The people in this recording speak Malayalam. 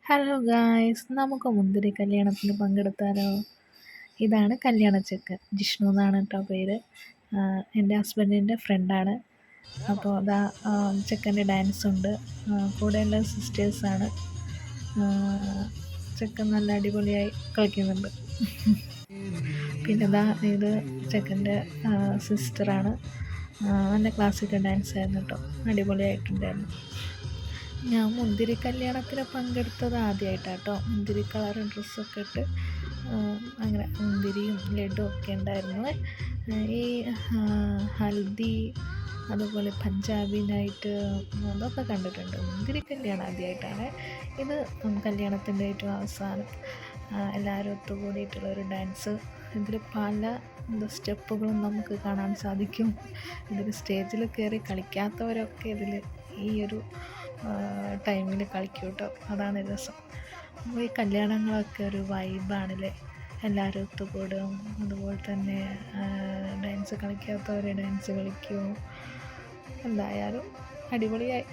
ഹലോ ഗായ്സ്, നമുക്ക് മുന്തിരി കല്യാണത്തിന് പങ്കെടുത്താലോ? ഇതാണ് കല്യാണച്ചെക്കൻ, ജിഷ്ണു എന്നാണ് കേട്ടോ പേര്. എൻ്റെ ഹസ്ബൻഡിൻ്റെ ഫ്രണ്ടാണ്. അപ്പോൾ അതാ ചെക്കൻ്റെ ഡാൻസ് ഉണ്ട്. കൂടെയുള്ള സിസ്റ്റേഴ്സാണ്. ചെക്കൻ നല്ല അടിപൊളിയായി കളിക്കുന്നുണ്ട്. പിന്നെ ഇതാ ഇത് ചെക്കൻ്റെ സിസ്റ്ററാണ്. നല്ല ക്ലാസിക്കൽ ഡാൻസ് ആയിരുന്നു കേട്ടോ, അടിപൊളിയായിട്ടുണ്ടായിരുന്നു. ഞാൻ മുന്തിരി കല്യാണത്തിന് പങ്കെടുത്തത് ആദ്യമായിട്ടാട്ടോ. മുന്തിരി കളർ ഡ്രസ്സൊക്കെ ഇട്ട് അങ്ങനെ മുന്തിരിയും ലഡുവും ഒക്കെ ഉണ്ടായിരുന്നു. ഈ ഹൽദി അതുപോലെ പഞ്ചാബി നൈറ്റ് അതൊക്കെ കണ്ടിട്ടുണ്ട്. മുന്തിരി കല്യാണം ആദ്യമായിട്ടാണ്. ഇത് കല്യാണത്തിൻ്റെ ഏറ്റവും അവസാനം എല്ലാവരും ഒത്തുകൂടിയിട്ടുള്ളൊരു ഡാൻസ്. ഇതിൽ പല സ്റ്റെപ്പുകളും നമുക്ക് കാണാൻ സാധിക്കും. ഇതിൽ സ്റ്റേജിൽ കയറി കളിക്കാത്തവരൊക്കെ ഇതിൽ ഈ ഒരു ടൈമിൽ കളിക്കും കേട്ടോ. അതാണ് രസം. അപ്പോൾ ഈ കല്യാണങ്ങളൊക്കെ ഒരു വൈബാണല്ലേ. എല്ലാവരും ഒത്തുകൂടും. അതുപോലെ തന്നെ ഡാൻസ് കളിക്കാത്തവർ ഡാൻസ് കളിക്കും. എന്തായാലും അടിപൊളിയായി.